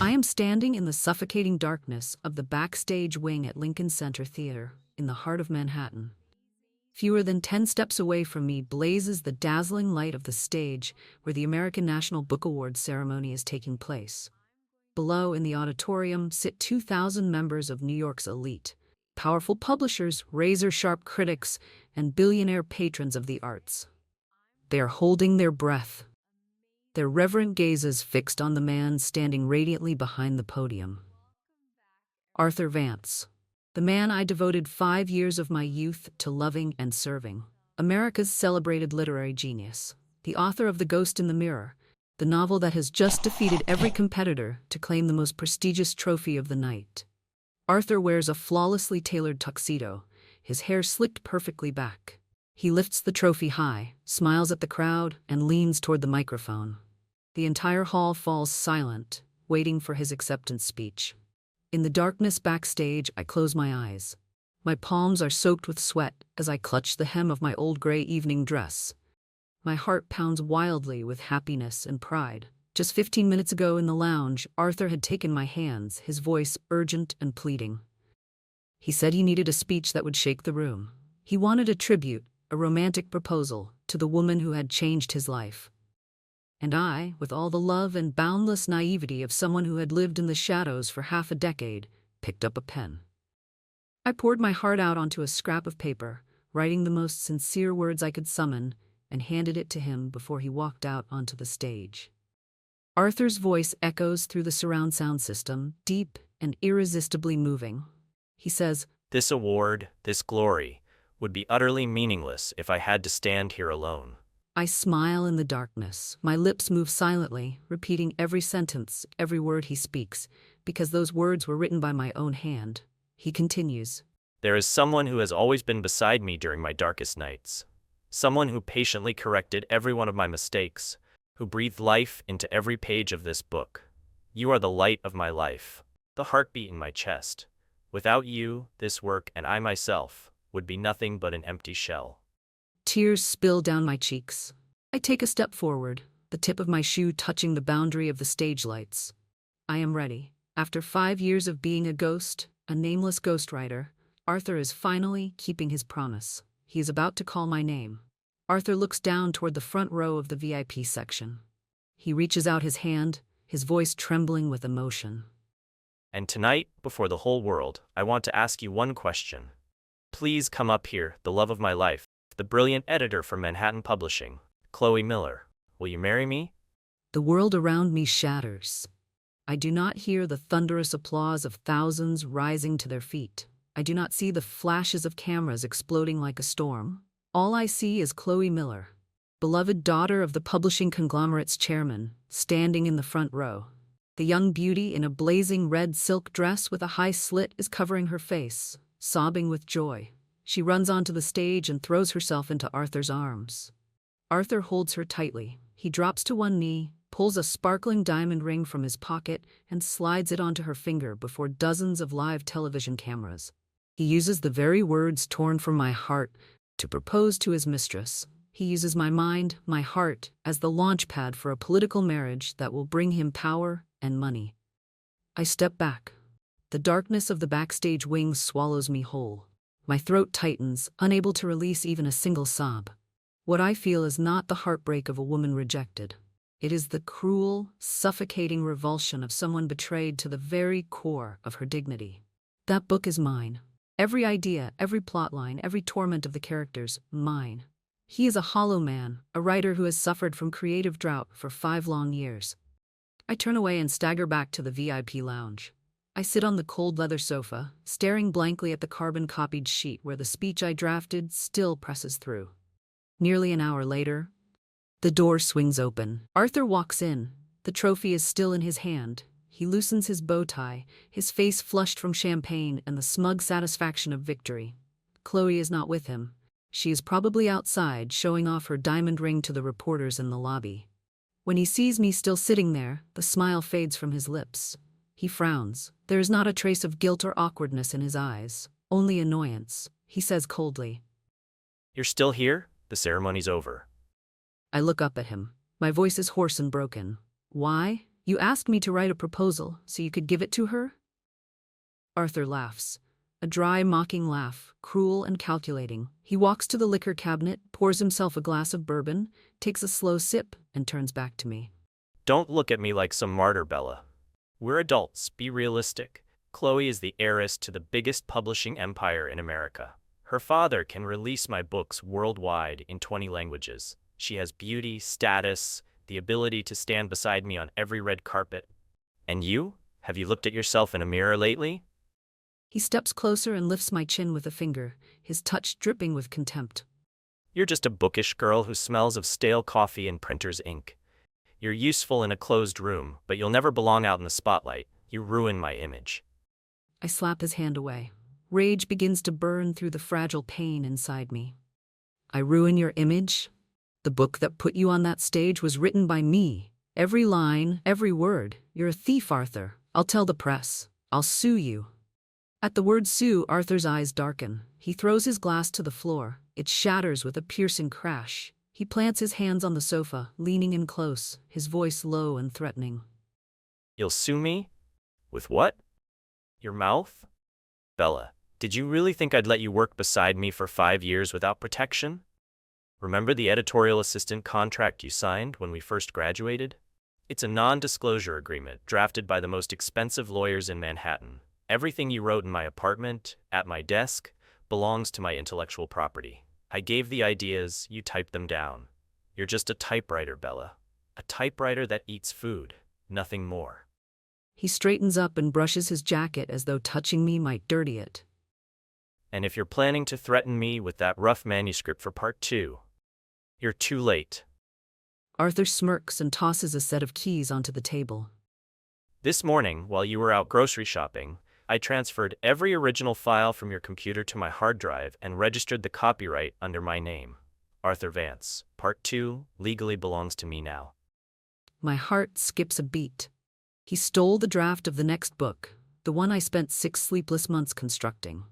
I am standing in the suffocating darkness of the backstage wing at Lincoln Center Theater in the heart of Manhattan. Fewer than 10 steps away from me blazes the dazzling light of the stage where the American National Book Awards ceremony is taking place. Below in the auditorium sit 2,000 members of New York's elite, powerful publishers, razor-sharp critics, and billionaire patrons of the arts. They are holding their breath, their reverent gazes fixed on the man standing radiantly behind the podium. Arthur Vance, the man I devoted 5 years of my youth to loving and serving. America's celebrated literary genius, the author of The Ghost in the Mirror, the novel that has just defeated every competitor to claim the most prestigious trophy of the night. Arthur wears a flawlessly tailored tuxedo, his hair slicked perfectly back. He lifts the trophy high, smiles at the crowd, and leans toward the microphone. The entire hall falls silent, waiting for his acceptance speech. In the darkness backstage, I close my eyes. My palms are soaked with sweat as I clutch the hem of my old gray evening dress. My heart pounds wildly with happiness and pride. Just 15 minutes ago in the lounge, Arthur had taken my hands, his voice urgent and pleading. He said he needed a speech that would shake the room. He wanted a tribute, a romantic proposal, to the woman who had changed his life. And I, with all the love and boundless naivety of someone who had lived in the shadows for half a decade, picked up a pen. I poured my heart out onto a scrap of paper, writing the most sincere words I could summon, and handed it to him before he walked out onto the stage. Arthur's voice echoes through the surround sound system, deep and irresistibly moving. He says, "This award, this glory, would be utterly meaningless if I had to stand here alone." I smile in the darkness. My lips move silently, repeating every sentence, every word he speaks, because those words were written by my own hand. He continues, "There is someone who has always been beside me during my darkest nights. Someone who patiently corrected every one of my mistakes, who breathed life into every page of this book. You are the light of my life, the heartbeat in my chest. Without you, this work and I myself would be nothing but an empty shell." Tears spill down my cheeks. I take a step forward, the tip of my shoe touching the boundary of the stage lights. I am ready. After 5 years of being a ghost, a nameless ghostwriter, Arthur is finally keeping his promise. He is about to call my name. Arthur looks down toward the front row of the VIP section. He reaches out his hand, his voice trembling with emotion. "And tonight, before the whole world, I want to ask you one question. Please come up here, the love of my life, the brilliant editor from Manhattan Publishing, Chloe Miller. Will you marry me?" The world around me shatters. I do not hear the thunderous applause of thousands rising to their feet. I do not see the flashes of cameras exploding like a storm. All I see is Chloe Miller, beloved daughter of the publishing conglomerate's chairman, standing in the front row. The young beauty in a blazing red silk dress with a high slit is covering her face, sobbing with joy. She runs onto the stage and throws herself into Arthur's arms. Arthur holds her tightly. He drops to one knee, pulls a sparkling diamond ring from his pocket, and slides it onto her finger before dozens of live television cameras. He uses the very words torn from my heart to propose to his mistress. He uses my mind, my heart, as the launch pad for a political marriage that will bring him power and money. I step back. The darkness of the backstage wing swallows me whole. My throat tightens, unable to release even a single sob. What I feel is not the heartbreak of a woman rejected. It is the cruel, suffocating revulsion of someone betrayed to the very core of her dignity. That book is mine. Every idea, every plotline, every torment of the characters, mine. He is a hollow man, a writer who has suffered from creative drought for 5 long years. I turn away and stagger back to the VIP lounge. I sit on the cold leather sofa, staring blankly at the carbon-copied sheet where the speech I drafted still presses through. Nearly an hour later, the door swings open. Arthur walks in. The trophy is still in his hand. He loosens his bow tie, his face flushed from champagne and the smug satisfaction of victory. Chloe is not with him. She is probably outside, showing off her diamond ring to the reporters in the lobby. When he sees me still sitting there, the smile fades from his lips. He frowns. There is not a trace of guilt or awkwardness in his eyes, only annoyance. He says coldly, "You're still here? The ceremony's over." I look up at him. My voice is hoarse and broken. "Why?" You asked me to write a proposal so you could give it to her? Arthur laughs. A dry, mocking laugh, cruel and calculating. He walks to the liquor cabinet, pours himself a glass of bourbon, takes a slow sip, and turns back to me. Don't look at me like some martyr, Bella. We're adults, be realistic. Chloe is the heiress to the biggest publishing empire in America. Her father can release my books worldwide in 20 languages. She has beauty, status, the ability to stand beside me on every red carpet. And you? Have you looked at yourself in a mirror lately? He steps closer and lifts my chin with a finger, his touch dripping with contempt. You're just a bookish girl who smells of stale coffee and printer's ink. You're useful in a closed room, but you'll never belong out in the spotlight. You ruin my image. I slap his hand away. Rage begins to burn through the fragile pain inside me. I ruin your image? The book that put you on that stage was written by me. Every line, every word. You're a thief, Arthur. I'll tell the press. I'll sue you. At the word sue, Arthur's eyes darken. He throws his glass to the floor. It shatters with a piercing crash. He plants his hands on the sofa, leaning in close, his voice low and threatening. You'll sue me? With what? Your mouth? Bella, did you really think I'd let you work beside me for 5 years without protection? Remember the editorial assistant contract you signed when we first graduated? It's a non-disclosure agreement drafted by the most expensive lawyers in Manhattan. Everything you wrote in my apartment, at my desk, belongs to my intellectual property. I gave the ideas, you typed them down. You're just a typewriter, Bella. A typewriter that eats food, nothing more. He straightens up and brushes his jacket as though touching me might dirty it. And if you're planning to threaten me with that rough manuscript for part 2, you're too late. Arthur smirks and tosses a set of keys onto the table. This morning, while you were out grocery shopping, I transferred every original file from your computer to my hard drive and registered the copyright under my name. Arthur Vance. Part 2 legally belongs to me now. My heart skips a beat. He stole the draft of the next book, the one I spent 6 sleepless months constructing.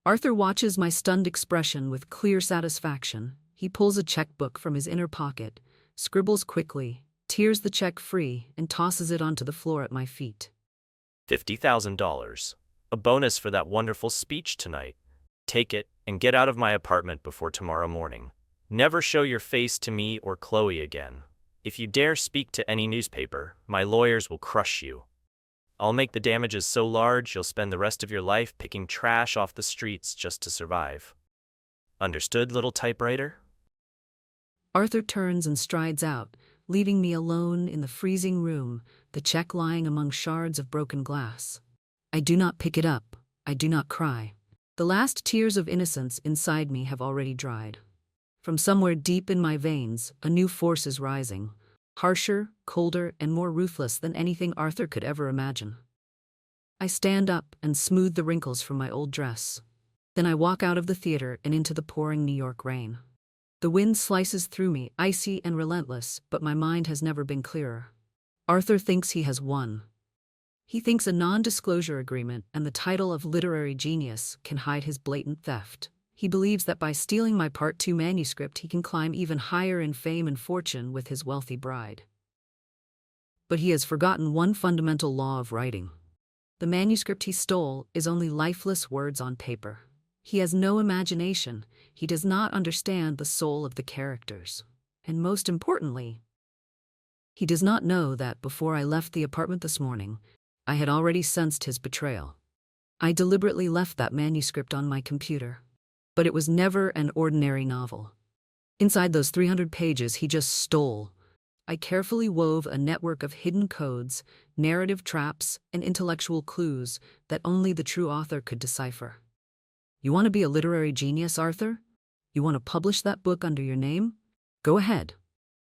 Arthur watches my stunned expression with clear satisfaction. He pulls a checkbook from his inner pocket, scribbles quickly, tears the check free, and tosses it onto the floor at my feet. $50,000. A bonus for that wonderful speech tonight. Take it and get out of my apartment before tomorrow morning. Never show your face to me or Chloe again. If you dare speak to any newspaper, my lawyers will crush you. I'll make the damages so large you'll spend the rest of your life picking trash off the streets just to survive. Understood, little typewriter? Arthur turns and strides out, leaving me alone in the freezing room, the check lying among shards of broken glass. I do not pick it up. I do not cry. The last tears of innocence inside me have already dried. From somewhere deep in my veins, a new force is rising, harsher, colder, and more ruthless than anything Arthur could ever imagine. I stand up and smooth the wrinkles from my old dress. Then I walk out of the theater and into the pouring New York rain. The wind slices through me, icy and relentless, but my mind has never been clearer. Arthur thinks he has won. He thinks a non-disclosure agreement and the title of literary genius can hide his blatant theft. He believes that by stealing my Part 2 manuscript he can climb even higher in fame and fortune with his wealthy bride. But he has forgotten one fundamental law of writing. The manuscript he stole is only lifeless words on paper. He has no imagination. He does not understand the soul of the characters. And most importantly, he does not know that before I left the apartment this morning, I had already sensed his betrayal. I deliberately left that manuscript on my computer. But it was never an ordinary novel. Inside those 300 pages he just stole, I carefully wove a network of hidden codes, narrative traps, and intellectual clues that only the true author could decipher. You want to be a literary genius, Arthur? You want to publish that book under your name? Go ahead.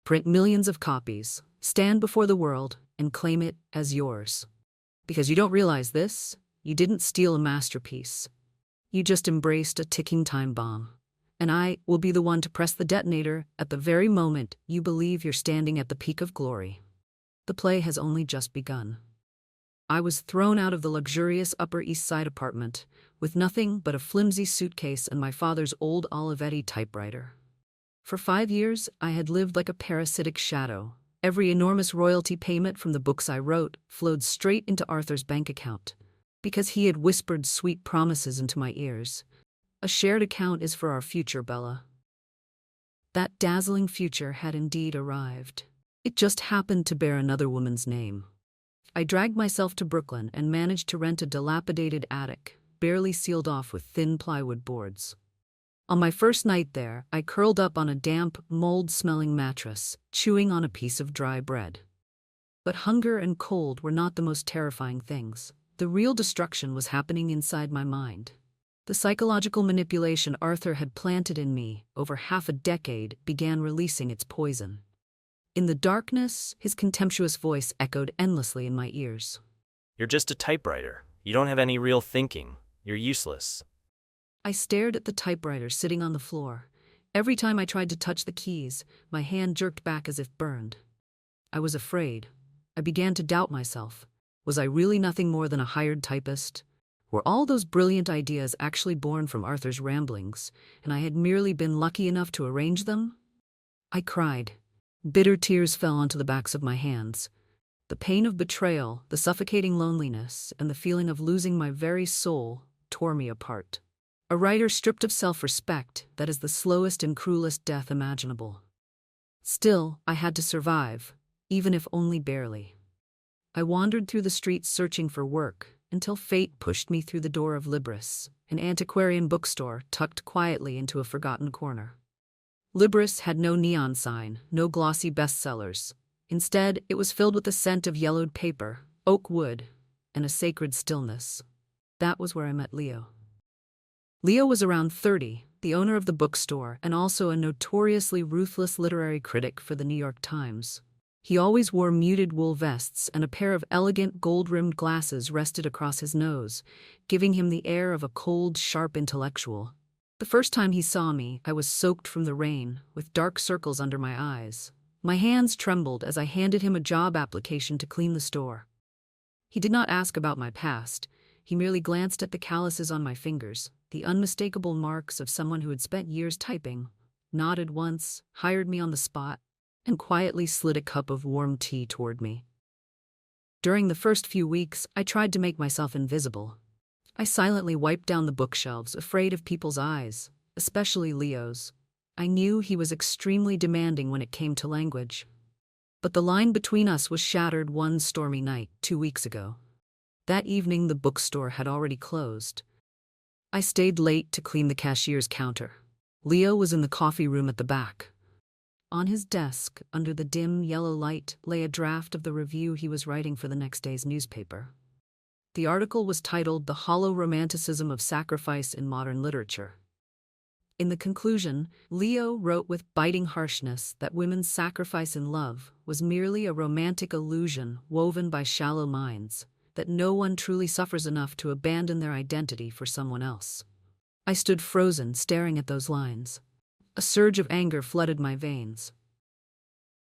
Print millions of copies, stand before the world, and claim it as yours. Because you don't realize this, you didn't steal a masterpiece. You just embraced a ticking time bomb. And I will be the one to press the detonator at the very moment you believe you're standing at the peak of glory. The play has only just begun. I was thrown out of the luxurious Upper East Side apartment with nothing but a flimsy suitcase and my father's old Olivetti typewriter. For 5 years, I had lived like a parasitic shadow, Every enormous royalty payment from the books I wrote flowed straight into Arthur's bank account, because he had whispered sweet promises into my ears. A shared account is for our future, Bella. That dazzling future had indeed arrived. It just happened to bear another woman's name. I dragged myself to Brooklyn and managed to rent a dilapidated attic, barely sealed off with thin plywood boards. On my first night there, I curled up on a damp, mold-smelling mattress, chewing on a piece of dry bread. But hunger and cold were not the most terrifying things. The real destruction was happening inside my mind. The psychological manipulation Arthur had planted in me over half a decade began releasing its poison. In the darkness, his contemptuous voice echoed endlessly in my ears. You're just a typewriter. You don't have any real thinking. You're useless. I stared at the typewriter sitting on the floor. Every time I tried to touch the keys, my hand jerked back as if burned. I was afraid. I began to doubt myself. Was I really nothing more than a hired typist? Were all those brilliant ideas actually born from Arthur's ramblings, and I had merely been lucky enough to arrange them? I cried. Bitter tears fell onto the backs of my hands. The pain of betrayal, the suffocating loneliness, and the feeling of losing my very soul tore me apart. A writer stripped of self-respect, that is the slowest and cruelest death imaginable. Still, I had to survive, even if only barely. I wandered through the streets searching for work, until fate pushed me through the door of Libris, an antiquarian bookstore tucked quietly into a forgotten corner. Libris had no neon sign, no glossy bestsellers. Instead, it was filled with the scent of yellowed paper, oak wood, and a sacred stillness. That was where I met Leo. Leo was around 30, the owner of the bookstore and also a notoriously ruthless literary critic for the New York Times. He always wore muted wool vests, and a pair of elegant gold-rimmed glasses rested across his nose, giving him the air of a cold, sharp intellectual. The first time he saw me, I was soaked from the rain, with dark circles under my eyes. My hands trembled as I handed him a job application to clean the store. He did not ask about my past. He merely glanced at the calluses on my fingers, the unmistakable marks of someone who had spent years typing, nodded once, hired me on the spot, and quietly slid a cup of warm tea toward me. During the first few weeks, I tried to make myself invisible. I silently wiped down the bookshelves, afraid of people's eyes, especially Leo's. I knew he was extremely demanding when it came to language. But the line between us was shattered one stormy night 2 weeks ago. That evening, the bookstore had already closed. I stayed late to clean the cashier's counter. Leo was in the coffee room at the back. On his desk, under the dim yellow light, lay a draft of the review he was writing for the next day's newspaper. The article was titled "The Hollow Romanticism of Sacrifice in Modern Literature." In the conclusion, Leo wrote with biting harshness that women's sacrifice in love was merely a romantic illusion woven by shallow minds, that no one truly suffers enough to abandon their identity for someone else. I stood frozen, staring at those lines. A surge of anger flooded my veins.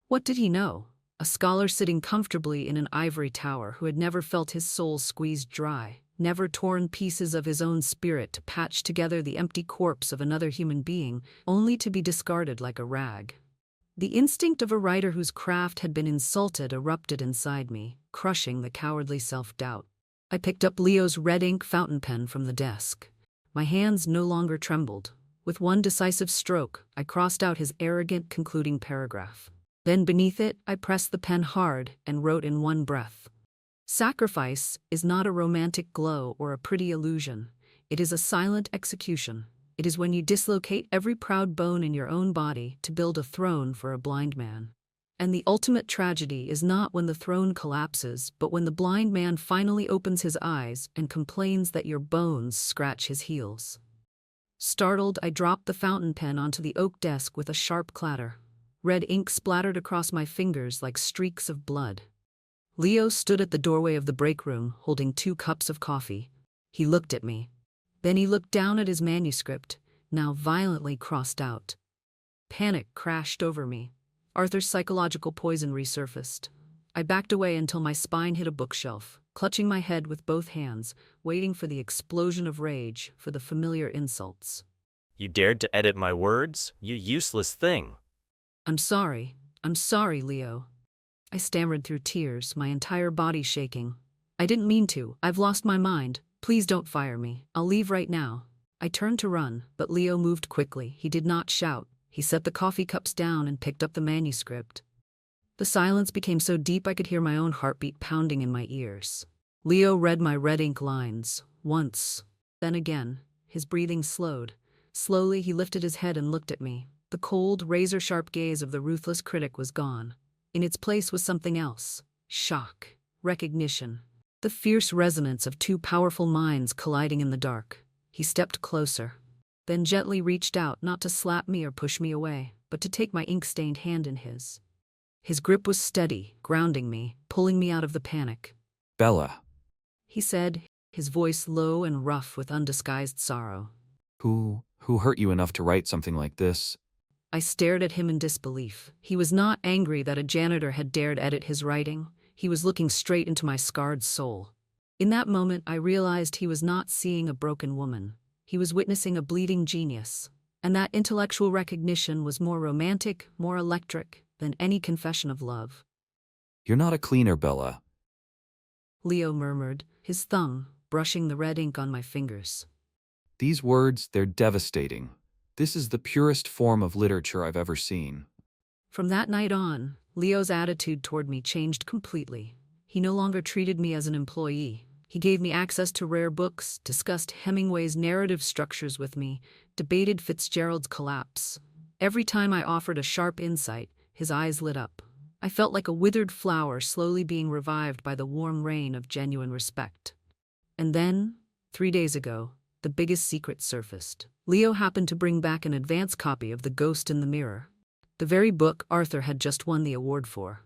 What did he know? A scholar sitting comfortably in an ivory tower who had never felt his soul squeezed dry, never torn pieces of his own spirit to patch together the empty corpse of another human being, only to be discarded like a rag. The instinct of a writer whose craft had been insulted erupted inside me, crushing the cowardly self-doubt. I picked up Leo's red ink fountain pen from the desk. My hands no longer trembled. With one decisive stroke, I crossed out his arrogant concluding paragraph. Then beneath it, I pressed the pen hard and wrote in one breath. Sacrifice is not a romantic glow or a pretty illusion. It is a silent execution. It is when you dislocate every proud bone in your own body to build a throne for a blind man. And the ultimate tragedy is not when the throne collapses, but when the blind man finally opens his eyes and complains that your bones scratch his heels. Startled, I dropped the fountain pen onto the oak desk with a sharp clatter. Red ink splattered across my fingers like streaks of blood. Leo stood at the doorway of the break room, holding 2 cups of coffee. He looked at me. Then he looked down at his manuscript, now violently crossed out. Panic crashed over me. Arthur's psychological poison resurfaced. I backed away until my spine hit a bookshelf, clutching my head with both hands, waiting for the explosion of rage, for the familiar insults. You dared to edit my words? You useless thing. I'm sorry, Leo. I stammered through tears, my entire body shaking. I didn't mean to. I've lost my mind. Please don't fire me. I'll leave right now. I turned to run, but Leo moved quickly. He did not shout. He set the coffee cups down and picked up the manuscript. The silence became so deep I could hear my own heartbeat pounding in my ears. Leo read my red ink lines, once, then again. His breathing slowed. Slowly he lifted his head and looked at me. The cold, razor-sharp gaze of the ruthless critic was gone. In its place was something else. Shock. Recognition. The fierce resonance of two powerful minds colliding in the dark. He stepped closer, then gently reached out, not to slap me or push me away, but to take my ink-stained hand in his. His grip was steady, grounding me, pulling me out of the panic. Bella. He said, his voice low and rough with undisguised sorrow. Who hurt you enough to write something like this? I stared at him in disbelief. He was not angry that a janitor had dared edit his writing. He was looking straight into my scarred soul. In that moment, I realized he was not seeing a broken woman. He was witnessing a bleeding genius. And that intellectual recognition was more romantic, more electric than any confession of love. You're not a cleaner, Bella. Leo murmured, his thumb brushing the red ink on my fingers. These words, they're devastating. This is the purest form of literature I've ever seen. From that night on, Leo's attitude toward me changed completely. He no longer treated me as an employee. He gave me access to rare books, discussed Hemingway's narrative structures with me, debated Fitzgerald's Collapse. Every time I offered a sharp insight, his eyes lit up. I felt like a withered flower slowly being revived by the warm rain of genuine respect. And then, 3 days ago, the biggest secret surfaced. Leo happened to bring back an advance copy of The Ghost in the Mirror, the very book Arthur had just won the award for.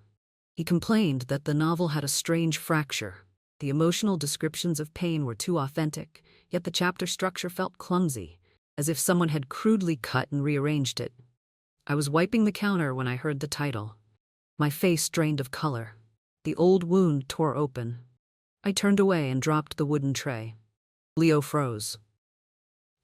He complained that the novel had a strange fracture. The emotional descriptions of pain were too authentic, yet the chapter structure felt clumsy, as if someone had crudely cut and rearranged it. I was wiping the counter when I heard the title. My face drained of color. The old wound tore open. I turned away and dropped the wooden tray. Leo froze.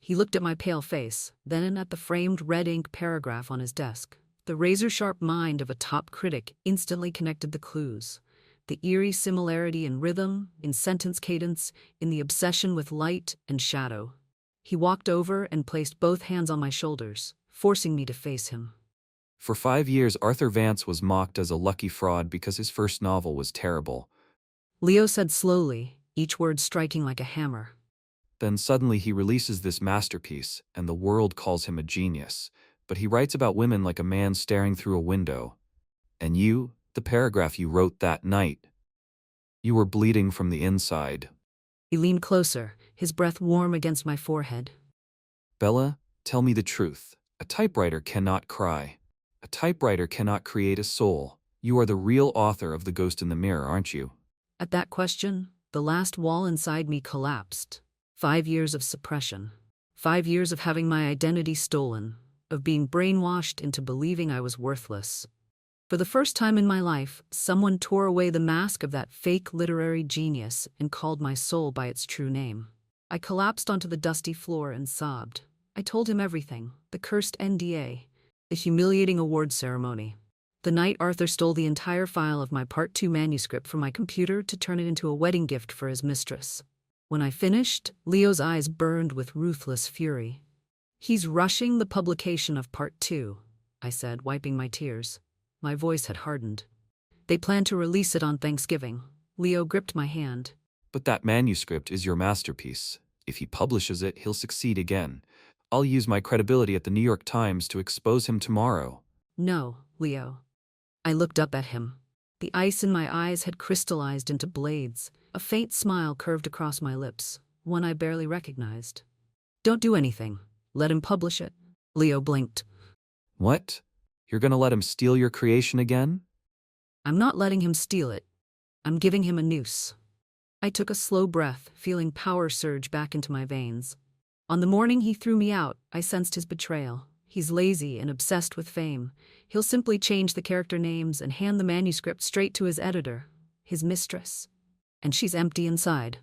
He looked at my pale face, then at the framed red ink paragraph on his desk. The razor-sharp mind of a top critic instantly connected the clues. The eerie similarity in rhythm, in sentence cadence, in the obsession with light and shadow. He walked over and placed both hands on my shoulders, forcing me to face him. For 5 years, Arthur Vance was mocked as a lucky fraud because his first novel was terrible. Leo said slowly, each word striking like a hammer. Then suddenly he releases this masterpiece, and the world calls him a genius. But he writes about women like a man staring through a window. And you, the paragraph you wrote that night, you were bleeding from the inside. He leaned closer, his breath warm against my forehead. Bella, tell me the truth. A typewriter cannot cry. A typewriter cannot create a soul. You are the real author of The Ghost in the Mirror, aren't you? At that question, the last wall inside me collapsed. 5 years of suppression. 5 years of having my identity stolen, of being brainwashed into believing I was worthless. For the first time in my life, someone tore away the mask of that fake literary genius and called my soul by its true name. I collapsed onto the dusty floor and sobbed. I told him everything, the cursed NDA, the humiliating award ceremony. The night Arthur stole the entire file of my Part 2 manuscript from my computer to turn it into a wedding gift for his mistress. When I finished, Leo's eyes burned with ruthless fury. He's rushing the publication of Part 2, I said, wiping my tears. My voice had hardened. They plan to release it on Thanksgiving. Leo gripped my hand. But that manuscript is your masterpiece. If he publishes it, he'll succeed again. I'll use my credibility at the New York Times to expose him tomorrow. No, Leo. I looked up at him. The ice in my eyes had crystallized into blades. A faint smile curved across my lips, one I barely recognized. Don't do anything. Let him publish it. Leo blinked. What? You're gonna let him steal your creation again? I'm not letting him steal it. I'm giving him a noose. I took a slow breath, feeling power surge back into my veins. On the morning he threw me out, I sensed his betrayal. He's lazy and obsessed with fame. He'll simply change the character names and hand the manuscript straight to his editor, his mistress. And she's empty inside.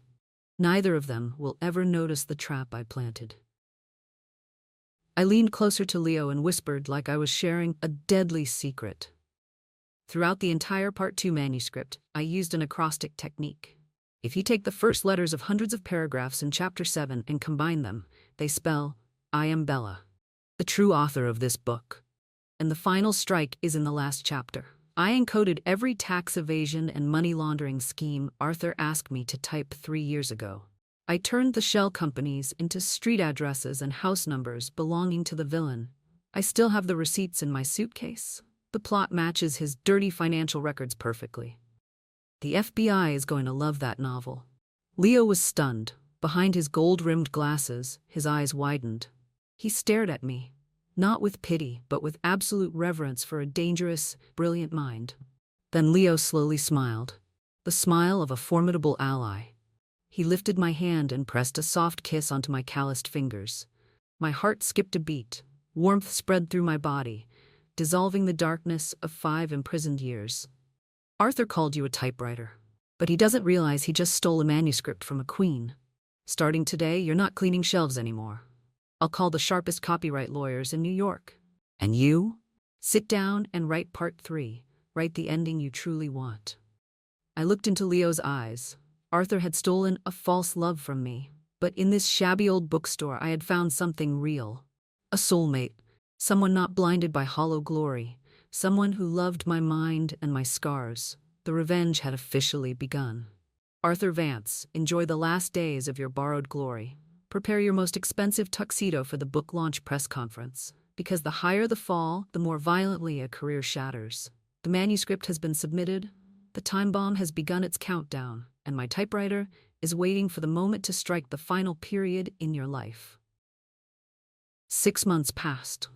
Neither of them will ever notice the trap I planted. I leaned closer to Leo and whispered like I was sharing a deadly secret. Throughout the entire Part 2 manuscript, I used an acrostic technique. If you take the first letters of hundreds of paragraphs in Chapter 7 and combine them, they spell, I am Bella, the true author of this book. And the final strike is in the last chapter. I encoded every tax evasion and money laundering scheme Arthur asked me to type 3 years ago. I turned the shell companies into street addresses and house numbers belonging to the villain. I still have the receipts in my suitcase. The plot matches his dirty financial records perfectly. The FBI is going to love that novel. Leo was stunned. Behind his gold-rimmed glasses, his eyes widened. He stared at me, not with pity, but with absolute reverence for a dangerous, brilliant mind. Then Leo slowly smiled, the smile of a formidable ally. He lifted my hand and pressed a soft kiss onto my calloused fingers. My heart skipped a beat. Warmth spread through my body, dissolving the darkness of 5 imprisoned years. Arthur called you a typewriter, but he doesn't realize he just stole a manuscript from a queen. Starting today, you're not cleaning shelves anymore. I'll call the sharpest copyright lawyers in New York. And you? Sit down and write Part 3. Write the ending you truly want. I looked into Leo's eyes. Arthur had stolen a false love from me, but in this shabby old bookstore I had found something real. A soulmate, someone not blinded by hollow glory, someone who loved my mind and my scars. The revenge had officially begun. Arthur Vance, enjoy the last days of your borrowed glory. Prepare your most expensive tuxedo for the book launch press conference, because the higher the fall, the more violently a career shatters. The manuscript has been submitted, the time bomb has begun its countdown, and my typewriter is waiting for the moment to strike the final period in your life. 6 months passed.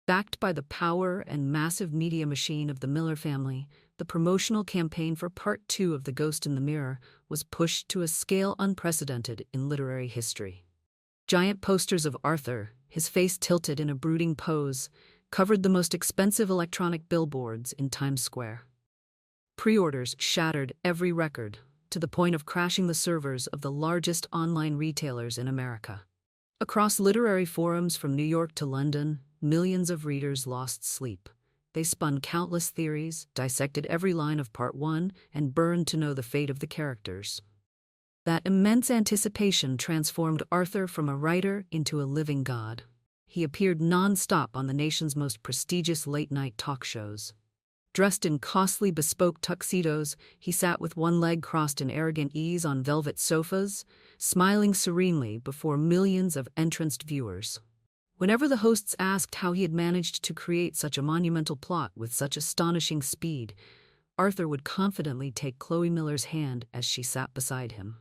Backed by the power and massive media machine of the Miller family, the promotional campaign for Part 2 of The Ghost in the Mirror was pushed to a scale unprecedented in literary history. Giant posters of Arthur, his face tilted in a brooding pose, covered the most expensive electronic billboards in Times Square. Pre-orders shattered every record, to the point of crashing the servers of the largest online retailers in America. Across literary forums from New York to London, millions of readers lost sleep. They spun countless theories, dissected every line of Part 1, and burned to know the fate of the characters. That immense anticipation transformed Arthur from a writer into a living god. He appeared non-stop on the nation's most prestigious late-night talk shows. Dressed in costly bespoke tuxedos, he sat with one leg crossed in arrogant ease on velvet sofas, smiling serenely before millions of entranced viewers. Whenever the hosts asked how he had managed to create such a monumental plot with such astonishing speed, Arthur would confidently take Chloe Miller's hand as she sat beside him.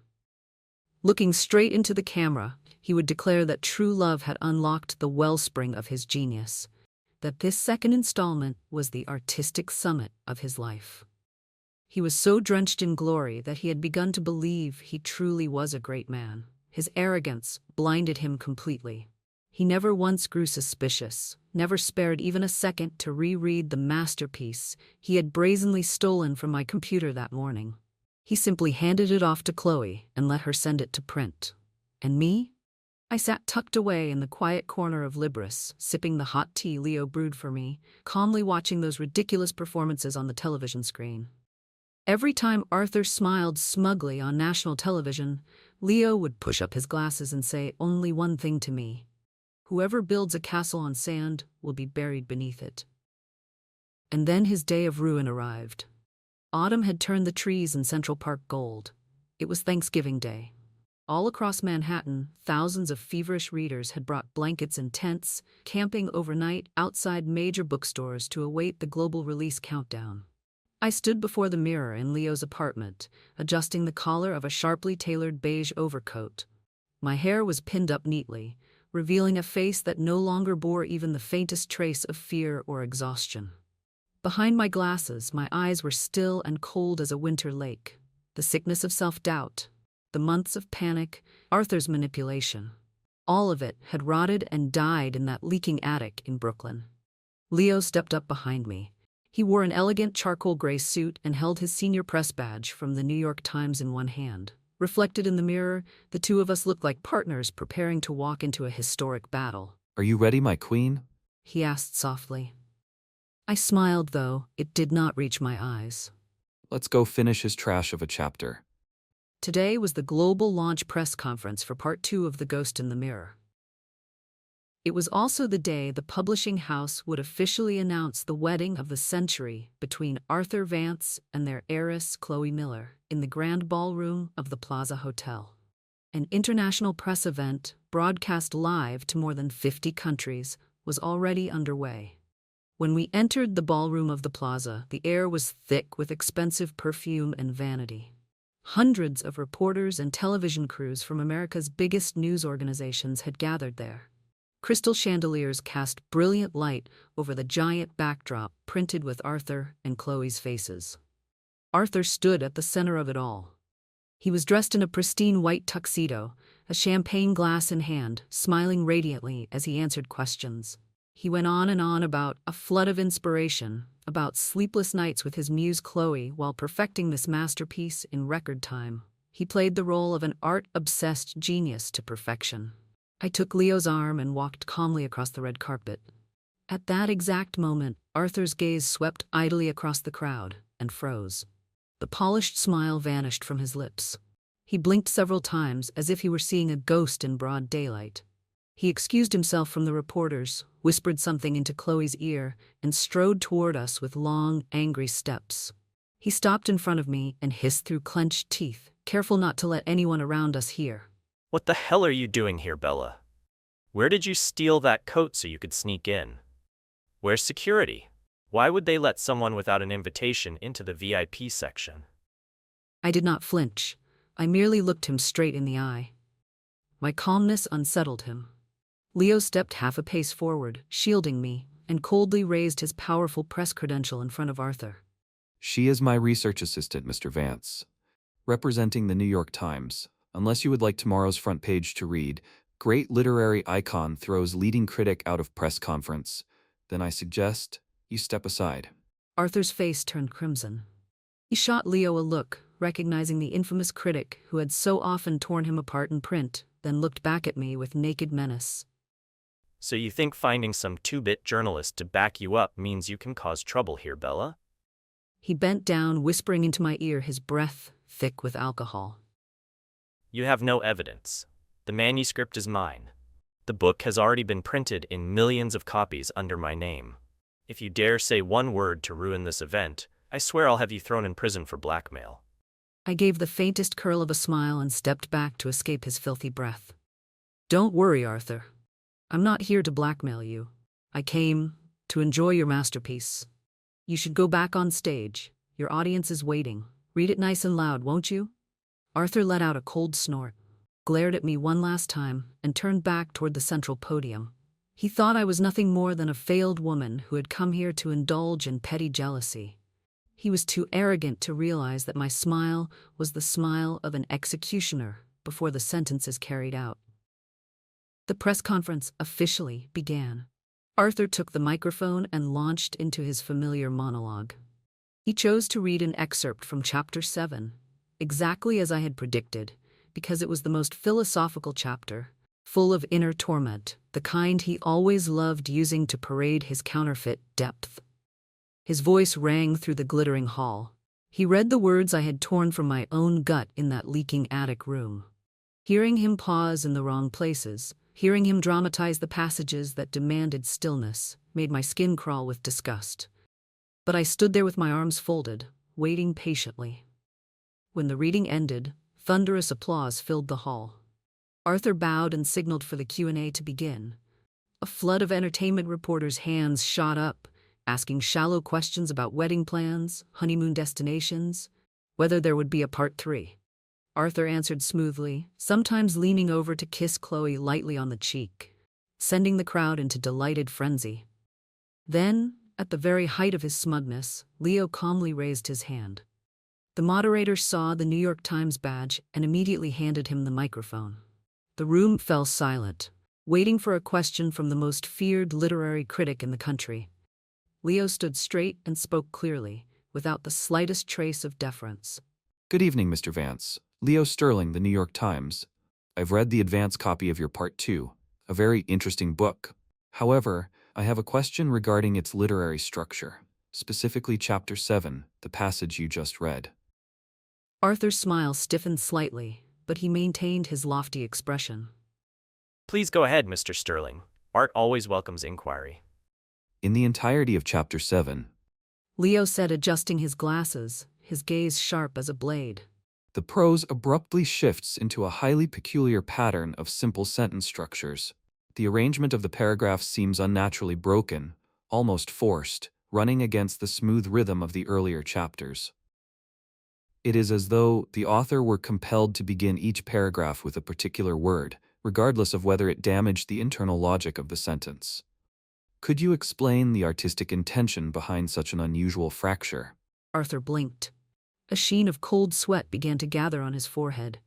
Looking straight into the camera, he would declare that true love had unlocked the wellspring of his genius, that this second installment was the artistic summit of his life. He was so drenched in glory that he had begun to believe he truly was a great man. His arrogance blinded him completely. He never once grew suspicious, never spared even a second to reread the masterpiece he had brazenly stolen from my computer that morning. He simply handed it off to Chloe and let her send it to print. And me? I sat tucked away in the quiet corner of Libris, sipping the hot tea Leo brewed for me, calmly watching those ridiculous performances on the television screen. Every time Arthur smiled smugly on national television, Leo would push up his glasses and say only one thing to me: whoever builds a castle on sand will be buried beneath it. And then his day of ruin arrived. Autumn had turned the trees in Central Park gold. It was Thanksgiving Day. All across Manhattan, thousands of feverish readers had brought blankets and tents, camping overnight outside major bookstores to await the global release countdown. I stood before the mirror in Leo's apartment, adjusting the collar of a sharply tailored beige overcoat. My hair was pinned up neatly, revealing a face that no longer bore even the faintest trace of fear or exhaustion. Behind my glasses, my eyes were still and cold as a winter lake. The sickness of self-doubt, the months of panic, Arthur's manipulation, all of it had rotted and died in that leaking attic in Brooklyn. Leo stepped up behind me. He wore an elegant charcoal gray suit and held his senior press badge from the New York Times in one hand. Reflected in the mirror, the two of us looked like partners preparing to walk into a historic battle. Are you ready, my queen? He asked softly. I smiled, though it did not reach my eyes. Let's go finish his trash of a chapter. Today was the global launch press conference for Part 2 of The Ghost in the Mirror. It was also the day the publishing house would officially announce the wedding of the century between Arthur Vance and their heiress Chloe Miller in the grand ballroom of the Plaza Hotel. An international press event, broadcast live to more than 50 countries, was already underway. When we entered the ballroom of the Plaza, the air was thick with expensive perfume and vanity. Hundreds of reporters and television crews from America's biggest news organizations had gathered there. Crystal chandeliers cast brilliant light over the giant backdrop printed with Arthur and Chloe's faces. Arthur stood at the center of it all. He was dressed in a pristine white tuxedo, a champagne glass in hand, smiling radiantly as he answered questions. He went on and on about a flood of inspiration, about sleepless nights with his muse Chloe while perfecting this masterpiece in record time. He played the role of an art-obsessed genius to perfection. I took Leo's arm and walked calmly across the red carpet. At that exact moment, Arthur's gaze swept idly across the crowd and froze. The polished smile vanished from his lips. He blinked several times as if he were seeing a ghost in broad daylight. He excused himself from the reporters, whispered something into Chloe's ear, and strode toward us with long, angry steps. He stopped in front of me and hissed through clenched teeth, careful not to let anyone around us hear. What the hell are you doing here, Bella? Where did you steal that coat so you could sneak in? Where's security? Why would they let someone without an invitation into the VIP section? I did not flinch. I merely looked him straight in the eye. My calmness unsettled him. Leo stepped half a pace forward, shielding me, and coldly raised his powerful press credential in front of Arthur. She is my research assistant, Mr. Vance. Representing the New York Times. Unless you would like tomorrow's front page to read, "Great literary icon throws leading critic out of press conference," then I suggest you step aside. Arthur's face turned crimson. He shot Leo a look, recognizing the infamous critic who had so often torn him apart in print, then looked back at me with naked menace. So you think finding some two-bit journalist to back you up means you can cause trouble here, Bella? He bent down, whispering into my ear, his breath thick with alcohol. You have no evidence. The manuscript is mine. The book has already been printed in millions of copies under my name. If you dare say one word to ruin this event, I swear I'll have you thrown in prison for blackmail. I gave the faintest curl of a smile and stepped back to escape his filthy breath. Don't worry, Arthur. I'm not here to blackmail you. I came to enjoy your masterpiece. You should go back on stage. Your audience is waiting. Read it nice and loud, won't you? Arthur let out a cold snort, glared at me one last time, and turned back toward the central podium. He thought I was nothing more than a failed woman who had come here to indulge in petty jealousy. He was too arrogant to realize that my smile was the smile of an executioner before the sentence is carried out. The press conference officially began. Arthur took the microphone and launched into his familiar monologue. He chose to read an excerpt from Chapter 7, exactly as I had predicted, because it was the most philosophical chapter, full of inner torment, the kind he always loved using to parade his counterfeit depth. His voice rang through the glittering hall. He read the words I had torn from my own gut in that leaking attic room. Hearing him pause in the wrong places, hearing him dramatize the passages that demanded stillness, made my skin crawl with disgust. But I stood there with my arms folded, waiting patiently. When the reading ended, thunderous applause filled the hall. Arthur bowed and signaled for the Q&A to begin. A flood of entertainment reporters' hands shot up, asking shallow questions about wedding plans, honeymoon destinations, whether there would be a part 3. Arthur answered smoothly, sometimes leaning over to kiss Chloe lightly on the cheek, sending the crowd into delighted frenzy. Then, at the very height of his smugness, Leo calmly raised his hand. The moderator saw the New York Times badge and immediately handed him the microphone. The room fell silent, waiting for a question from the most feared literary critic in the country. Leo stood straight and spoke clearly, without the slightest trace of deference. Good evening, Mr. Vance. Leo Sterling, the New York Times. I've read the advance copy of your Part 2, a very interesting book. However, I have a question regarding its literary structure, specifically Chapter 7, the passage you just read. Arthur's smile stiffened slightly, but he maintained his lofty expression. Please go ahead, Mr. Sterling. Art always welcomes inquiry. In the entirety of Chapter 7, Leo said, adjusting his glasses, his gaze sharp as a blade. the prose abruptly shifts into a highly peculiar pattern of simple sentence structures. The arrangement of the paragraphs seems unnaturally broken, almost forced, running against the smooth rhythm of the earlier chapters. It is as though the author were compelled to begin each paragraph with a particular word, regardless of whether it damaged the internal logic of the sentence. Could you explain the artistic intention behind such an unusual fracture? Arthur blinked. A sheen of cold sweat began to gather on his forehead.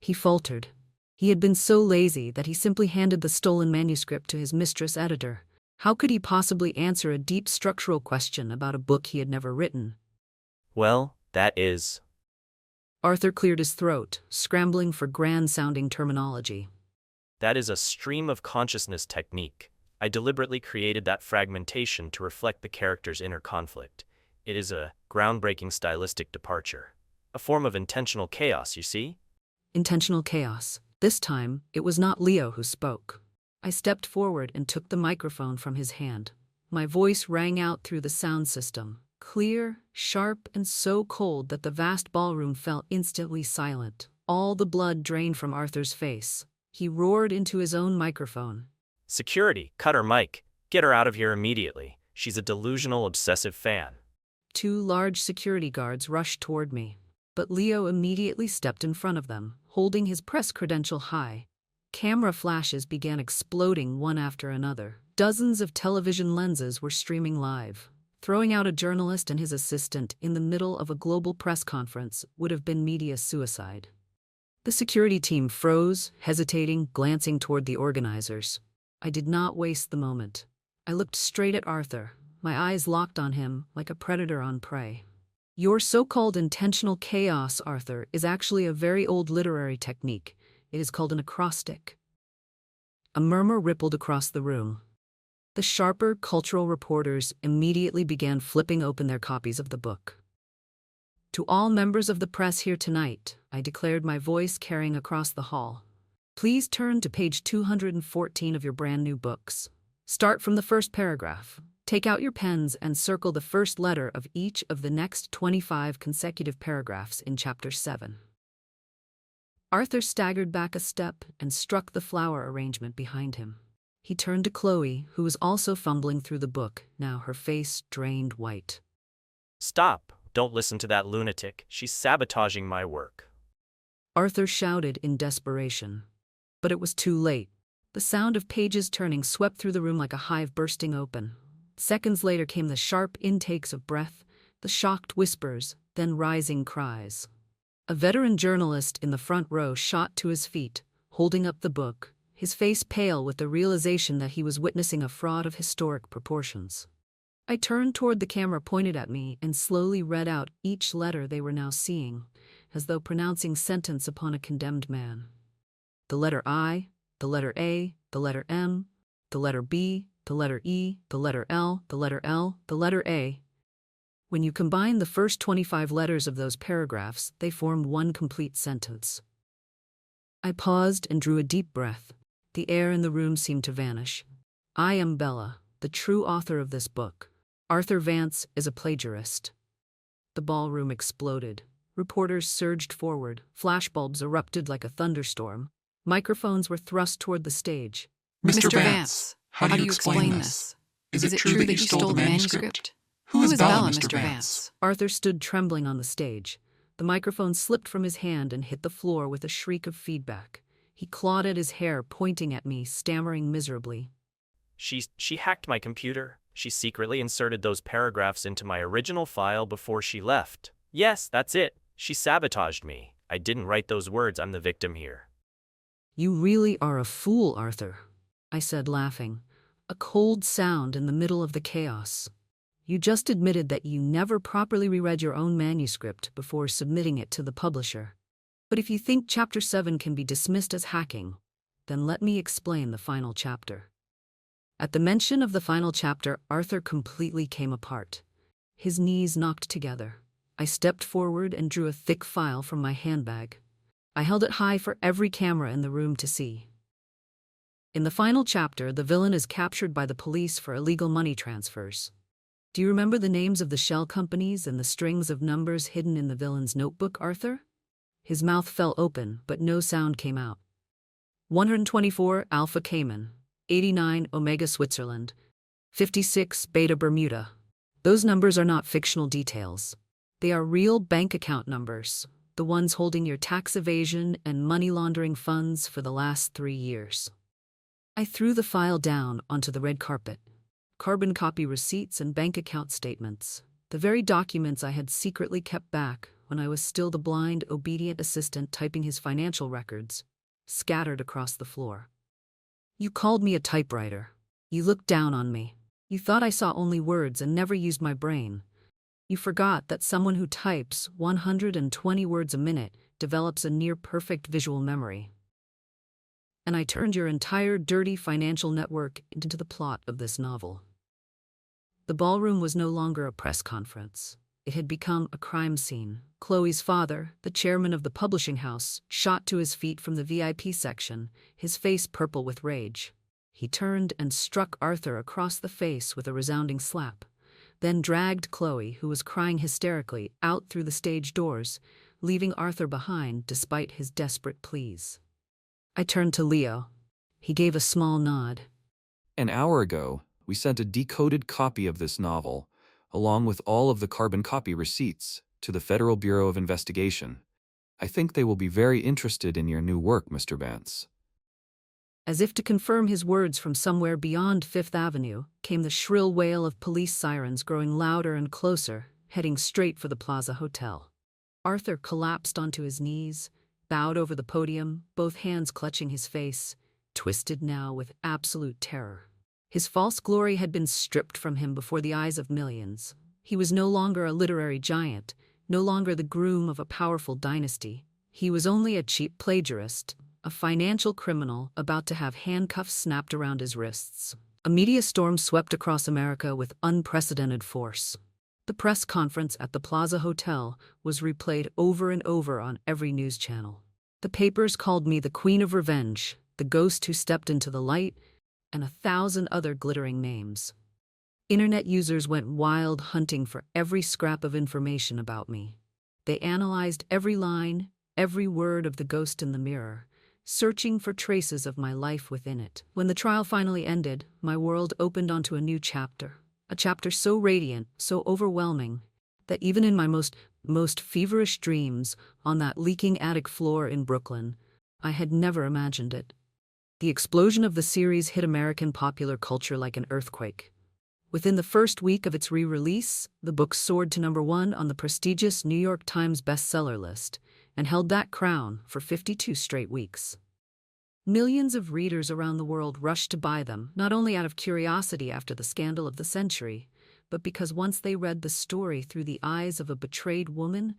He faltered. He had been so lazy that he simply handed the stolen manuscript to his mistress editor. How could he possibly answer a deep structural question about a book he had never written? Well, that is... Arthur cleared his throat, scrambling for grand-sounding terminology. That is a stream of consciousness technique. I deliberately created that fragmentation to reflect the character's inner conflict. It is a groundbreaking stylistic departure. A form of intentional chaos, you see? Intentional chaos. This time, it was not Leo who spoke. I stepped forward and took the microphone from his hand. My voice rang out through the sound system, clear, sharp, and so cold that the vast ballroom fell instantly silent. All the blood drained from Arthur's face. He roared into his own microphone. Security, cut her mic. Get her out of here immediately. She's a delusional, obsessive fan. 2 large security guards rushed toward me, but Leo immediately stepped in front of them, holding his press credential high. Camera flashes began exploding one after another. Dozens of television lenses were streaming live. Throwing out a journalist and his assistant in the middle of a global press conference would have been media suicide. The security team froze, hesitating, glancing toward the organizers. I did not waste the moment. I looked straight at Arthur, my eyes locked on him like a predator on prey. Your so-called intentional chaos, Arthur, is actually a very old literary technique. It is called an acrostic. A murmur rippled across the room. The sharper cultural reporters immediately began flipping open their copies of the book. To all members of the press here tonight, I declared, my voice carrying across the hall. Please turn to page 214 of your brand new books. Start from the first paragraph. Take out your pens and circle the first letter of each of the next 25 consecutive paragraphs in Chapter 7. Arthur staggered back a step and struck the flower arrangement behind him. He turned to Chloe, who was also fumbling through the book, now her face drained white. Stop! Don't listen to that lunatic. She's sabotaging my work. Arthur shouted in desperation. But it was too late. The sound of pages turning swept through the room like a hive bursting open. Seconds later came the sharp intakes of breath, the shocked whispers, then rising cries. A veteran journalist in the front row shot to his feet, holding up the book, his face pale with the realization that he was witnessing a fraud of historic proportions. I turned toward the camera pointed at me and slowly read out each letter they were now seeing, as though pronouncing sentence upon a condemned man. The letter I, the letter A, the letter M, the letter B, the letter E, the letter L, the letter L, the letter A. When you combine the first 25 letters of those paragraphs, they form one complete sentence. I paused and drew a deep breath. The air in the room seemed to vanish. I am Bella, the true author of this book. Arthur Vance is a plagiarist. The ballroom exploded. Reporters surged forward. Flashbulbs erupted like a thunderstorm. Microphones were thrust toward the stage. Mr. Vance, how do you explain this? Is it true that you stole the manuscript? Who is Bella, Mr. Vance? Arthur stood trembling on the stage. The microphone slipped from his hand and hit the floor with a shriek of feedback. He clawed at his hair, pointing at me, stammering miserably. She hacked my computer. She secretly inserted those paragraphs into my original file before she left. Yes, that's it. She sabotaged me. I didn't write those words. I'm the victim here. You really are a fool, Arthur, I said, laughing. A cold sound in the middle of the chaos. You just admitted that you never properly reread your own manuscript before submitting it to the publisher. But if you think Chapter 7 can be dismissed as hacking, then let me explain the final chapter. At the mention of the final chapter, Arthur completely came apart. His knees knocked together. I stepped forward and drew a thick file from my handbag. I held it high for every camera in the room to see. In the final chapter, the villain is captured by the police for illegal money transfers. Do you remember the names of the shell companies and the strings of numbers hidden in the villain's notebook, Arthur? His mouth fell open, but no sound came out. 124 Alpha Cayman, 89 Omega Switzerland, 56 Beta Bermuda. Those numbers are not fictional details. They are real bank account numbers, the ones holding your tax evasion and money laundering funds for the last 3 years. I threw the file down onto the red carpet. Carbon copy receipts and bank account statements, the very documents I had secretly kept back when I was still the blind, obedient assistant typing his financial records, scattered across the floor. You called me a typewriter. You looked down on me. You thought I saw only words and never used my brain. You forgot that someone who types 120 words a minute develops a near-perfect visual memory. And I turned your entire dirty financial network into the plot of this novel. The ballroom was no longer a press conference. It had become a crime scene. Chloe's father, the chairman of the publishing house, shot to his feet from the VIP section, his face purple with rage. He turned and struck Arthur across the face with a resounding slap, then dragged Chloe, who was crying hysterically, out through the stage doors, leaving Arthur behind despite his desperate pleas. I turned to Leo. He gave a small nod. An hour ago, we sent a decoded copy of this novel, along with all of the carbon copy receipts, to the Federal Bureau of Investigation. I think they will be very interested in your new work, Mr. Vance. As if to confirm his words, from somewhere beyond Fifth Avenue came the shrill wail of police sirens, growing louder and closer, heading straight for the Plaza Hotel. Arthur collapsed onto his knees, bowed over the podium, both hands clutching his face, twisted now with absolute terror. His false glory had been stripped from him before the eyes of millions. He was no longer a literary giant, no longer the groom of a powerful dynasty. He was only a cheap plagiarist, a financial criminal about to have handcuffs snapped around his wrists. A media storm swept across America with unprecedented force. The press conference at the Plaza Hotel was replayed over and over on every news channel. The papers called me the Queen of Revenge, the ghost who stepped into the light, and 1,000 other glittering names. Internet users went wild, hunting for every scrap of information about me. They analyzed every line, every word of The Ghost in the Mirror, searching for traces of my life within it. When the trial finally ended, my world opened onto a new chapter. A chapter so radiant, so overwhelming, that even in my most feverish dreams on that leaking attic floor in Brooklyn, I had never imagined it. The explosion of the series hit American popular culture like an earthquake. Within the first week of its re-release, the book soared to #1 on the prestigious New York Times bestseller list and held that crown for 52 straight weeks. Millions of readers around the world rushed to buy them, not only out of curiosity after the scandal of the century, but because once they read the story through the eyes of a betrayed woman,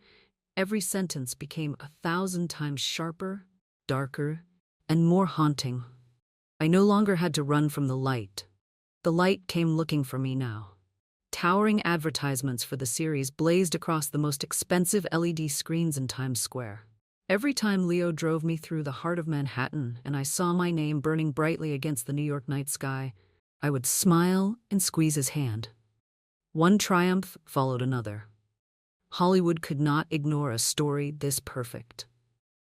every sentence became 1,000 times sharper, darker, and more haunting. I no longer had to run from the light. The light came looking for me now. Towering advertisements for the series blazed across the most expensive LED screens in Times Square. Every time Leo drove me through the heart of Manhattan and I saw my name burning brightly against the New York night sky, I would smile and squeeze his hand. One triumph followed another. Hollywood could not ignore a story this perfect.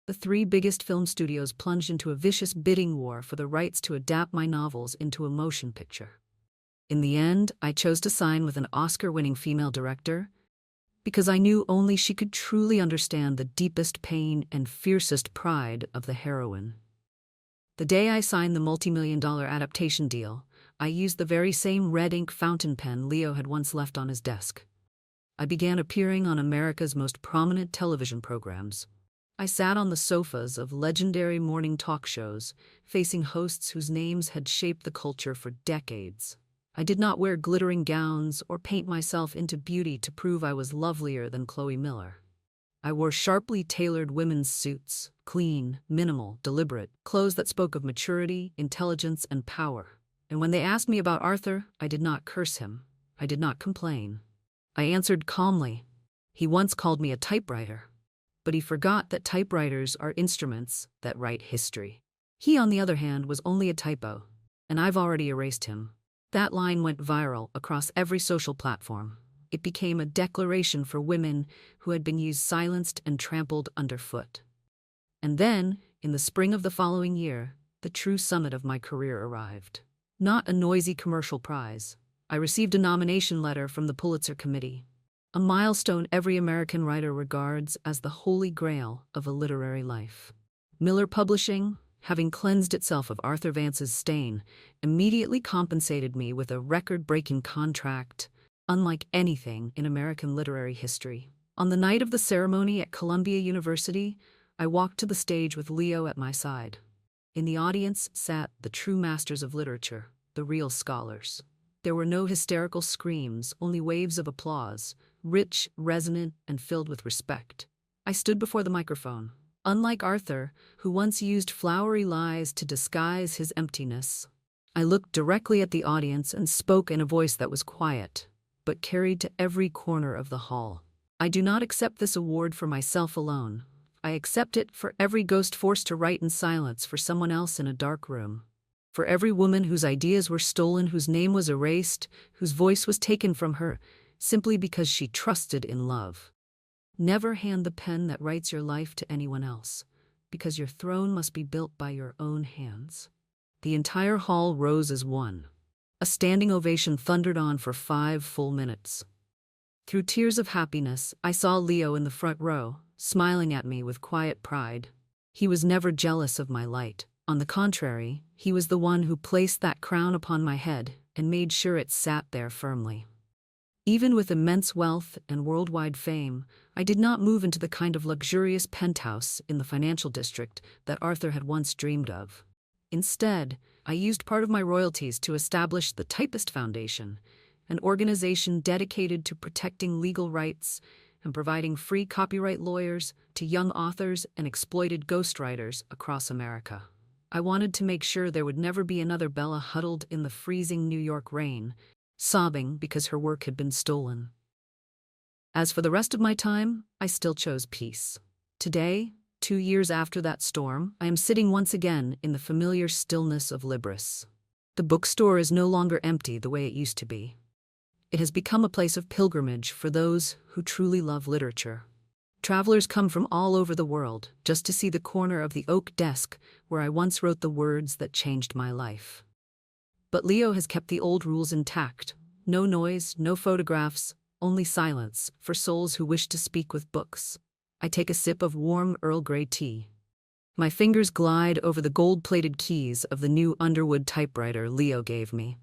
The 3 biggest film studios plunged into a vicious bidding war for the rights to adapt my novels into a motion picture. In the end, I chose to sign with an Oscar-winning female director because I knew only she could truly understand the deepest pain and fiercest pride of the heroine. The day I signed the multi-million-dollar adaptation deal, I used the very same red ink fountain pen Leo had once left on his desk. I began appearing on America's most prominent television programs. I sat on the sofas of legendary morning talk shows, facing hosts whose names had shaped the culture for decades. I did not wear glittering gowns or paint myself into beauty to prove I was lovelier than Chloe Miller. I wore sharply tailored women's suits, clean, minimal, deliberate, clothes that spoke of maturity, intelligence, and power. And when they asked me about Arthur, I did not curse him. I did not complain. I answered calmly. He once called me a typewriter. But he forgot that typewriters are instruments that write history. He, on the other hand, was only a typo, and I've already erased him. That line went viral across every social platform. It became a declaration for women who had been silenced and trampled underfoot. And then, in the spring of the following year, the true summit of my career arrived. Not a noisy commercial prize. I received a nomination letter from the Pulitzer Committee, a milestone every American writer regards as the holy grail of a literary life. Miller Publishing, having cleansed itself of Arthur Vance's stain, immediately compensated me with a record-breaking contract, unlike anything in American literary history. On the night of the ceremony at Columbia University, I walked to the stage with Leo at my side. In the audience sat the true masters of literature, the real scholars. There were no hysterical screams, only waves of applause, rich, resonant, and filled with respect. I stood before the microphone. Unlike Arthur, who once used flowery lies to disguise his emptiness, I looked directly at the audience and spoke in a voice that was quiet, but carried to every corner of the hall. I do not accept this award for myself alone. I accept it for every ghost forced to write in silence for someone else in a dark room. For every woman whose ideas were stolen, whose name was erased, whose voice was taken from her, simply because she trusted in love. Never hand the pen that writes your life to anyone else, because your throne must be built by your own hands. The entire hall rose as one. A standing ovation thundered on for 5 full minutes. Through tears of happiness, I saw Leo in the front row, smiling at me with quiet pride. He was never jealous of my light. On the contrary, he was the one who placed that crown upon my head and made sure it sat there firmly. Even with immense wealth and worldwide fame, I did not move into the kind of luxurious penthouse in the financial district that Arthur had once dreamed of. Instead, I used part of my royalties to establish the Typist Foundation, an organization dedicated to protecting legal rights and providing free copyright lawyers to young authors and exploited ghostwriters across America. I wanted to make sure there would never be another Bella huddled in the freezing New York rain, sobbing because her work had been stolen. As for the rest of my time, I still chose peace. Today, 2 years after that storm, I am sitting once again in the familiar stillness of Libris. The bookstore is no longer empty the way it used to be. It has become a place of pilgrimage for those who truly love literature. Travelers come from all over the world just to see the corner of the oak desk where I once wrote the words that changed my life. But Leo has kept the old rules intact. No noise, no photographs, only silence for souls who wish to speak with books. I take a sip of warm Earl Grey tea. My fingers glide over the gold-plated keys of the new Underwood typewriter Leo gave me.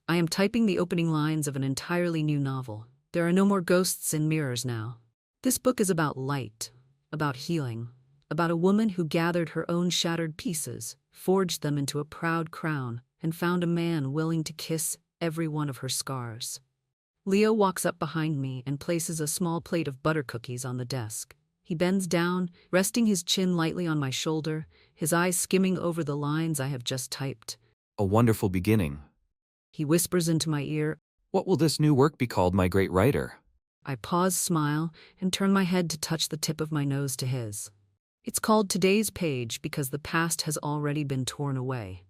I am typing the opening lines of an entirely new novel. There are no more ghosts in mirrors now. This book is about light, about healing, about a woman who gathered her own shattered pieces, forged them into a proud crown, and found a man willing to kiss every one of her scars. Leo walks up behind me and places a small plate of butter cookies on the desk. He bends down, resting his chin lightly on my shoulder, his eyes skimming over the lines I have just typed. A wonderful beginning. He whispers into my ear. What will this new work be called, my great writer? I pause, smile, and turn my head to touch the tip of my nose to his. It's called Today's Page because the past has already been torn away.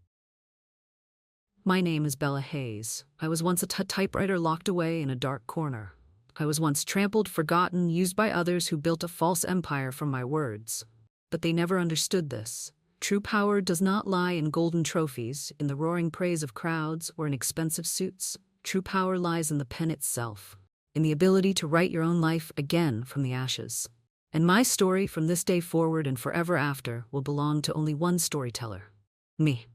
My name is Bella Hayes. I was once a typewriter locked away in a dark corner. I was once trampled, forgotten, used by others who built a false empire from my words. But they never understood this. True power does not lie in golden trophies, in the roaring praise of crowds, or in expensive suits. True power lies in the pen itself, in the ability to write your own life again from the ashes. And my story from this day forward and forever after will belong to only one storyteller: me.